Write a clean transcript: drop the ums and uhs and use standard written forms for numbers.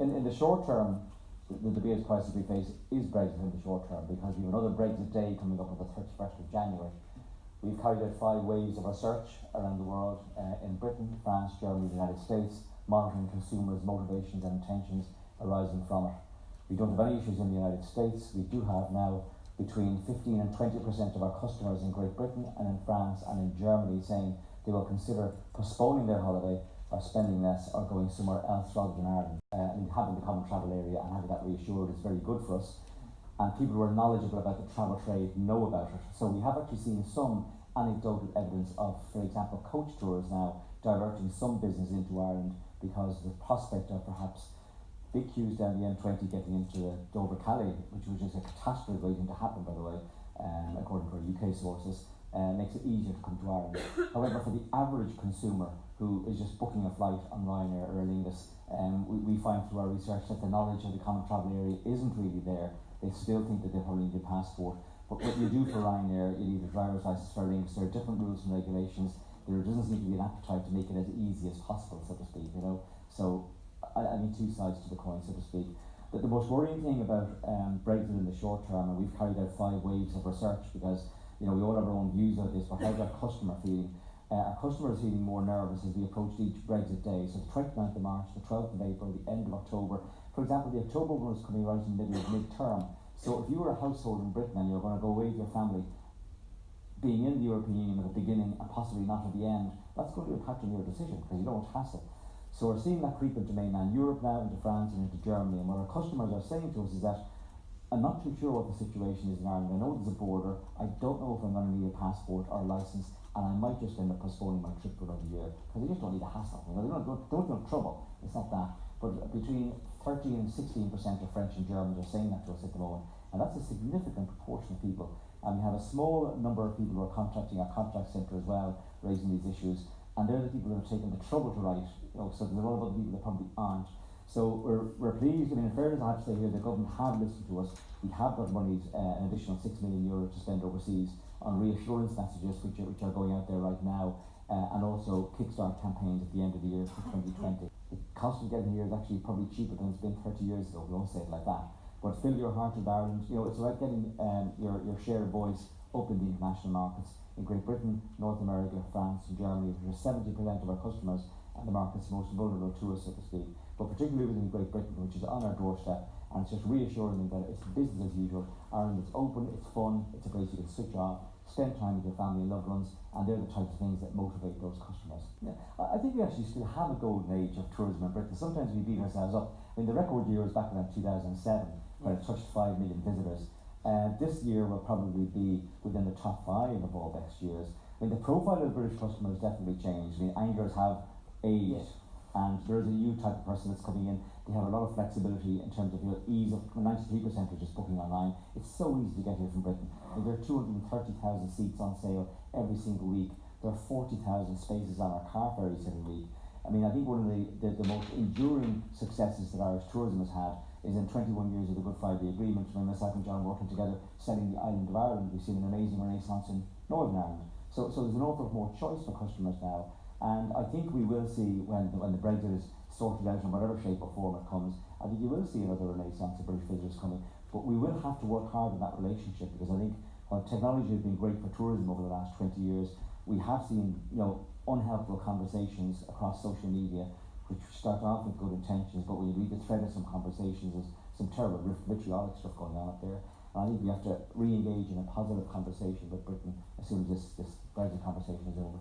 In the short term, the biggest crisis we face is Brexit in the short term, because we have another Brexit day coming up on the 31st of January. We've carried out 5 waves of research around the world, in Britain, France, Germany, the United States, monitoring consumers' motivations and intentions arising from it. We don't have any issues in the United States. We do have now between 15 and 20% of our customers in Great Britain and in France and in Germany saying they will consider postponing their holiday or spending less or going somewhere else rather than Ireland. Having the common travel area and having that reassured is very good for us. And people who are knowledgeable about the travel trade know about it. So we have actually seen some anecdotal evidence of, for example, coach tours now diverting some business into Ireland because of the prospect of perhaps big queues down the M20 getting into Dover-Calais, which was just a catastrophe waiting to happen, by the way, according to our UK sources, makes it easier to come to Ireland. However, for the average consumer who is just booking a flight on Ryanair or Aer Lingus, we find through our research that the knowledge of the common travel area isn't really there. They still think that they probably need a passport. But what you do for Ryanair, you need a driver's license for Aer Lingus. There are different rules and regulations. There doesn't seem to be an appetite to make it as easy as possible, so to speak, you know. So I mean, 2 sides to the coin, so to speak. The most worrying thing about Brexit in the short term, and we've carried out 5 waves of research because, you know, we all have our own views on this, but how's our customer feeling? Our customer is feeling more nervous as we approach each Brexit day. So the 29th of March, the 12th of April, the end of October. For example, the October one is coming right in the middle of mid-term. So if you were a household in Britain and you're going to go away with your family, being in the European Union at the beginning and possibly not at the end, that's going to impact on your decision because you don't want hassle. So we're seeing that creep into mainland Europe now, into France and into Germany. And what our customers are saying to us is that, I'm not too sure what the situation is in Ireland. I know there's a border. I don't know if I'm going to need a passport or a licence, and I might just end up postponing my trip for another year because they just don't need a hassle. You know, they don't want trouble. It's not that. But between 13 and 16% of French and Germans are saying that to us at the moment, and that's a significant proportion of people. And we have a small number of people who are contacting our contact centre as well, raising these issues. And they're the people who have taken the trouble to write. You know, so there's a lot of other people that probably aren't. So we're pleased. I mean, in fairness, I have to say here, the government have listened to us. We have got monies, an additional €6 million to spend overseas on reassurance messages, which are going out there right now, and also kickstart campaigns at the end of the year for 2020. The cost of getting here is actually probably cheaper than it's been 30 years ago. We won't say it like that. But fill your heart with Ireland. You know, it's about getting your share of voice up in the international markets. In Great Britain, North America, France, and Germany, which are 70% of our customers and the markets most vulnerable to us, so to speak. But particularly within Great Britain, which is on our doorstep, and it's just reassuring them that it's business as usual. Ireland is open, it's fun, it's a place you can switch off, spend time with your family and loved ones, and they're the types of things that motivate those customers. Yeah, I think we actually still have a golden age of tourism in Britain. Sometimes we beat ourselves up. I mean, the record year was back around 2007, when it touched 5 million visitors. This year will probably be within the top 5 of all best years. I mean, the profile of the British customer has definitely changed. I mean, anglers have aged, and there is a new type of person that's coming in. They have a lot of flexibility in terms of ease of 93% are just booking online. It's so easy to get here from Britain. And there are 230,000 seats on sale every single week. There are 40,000 spaces on our car ferries every week. I mean, I think one of the most enduring successes that Irish tourism has had is in 21 years of the Good Friday Agreement, when myself and John working together selling the island of Ireland. We've seen an amazing renaissance in Northern Ireland. So there's an awful lot more choice for customers now. And I think we will see when the Brexit is sorted out in whatever shape or form it comes, I think you will see another renaissance of British visitors coming. But we will have to work hard on that relationship, because I think while technology has been great for tourism over the last 20 years, we have seen, you know, unhelpful conversations across social media which start off with good intentions, but when you read the thread of some conversations, there's some terrible vitriolic stuff going on up there. And I think we have to re-engage in a positive conversation with Britain as soon as this Brexit conversation is over.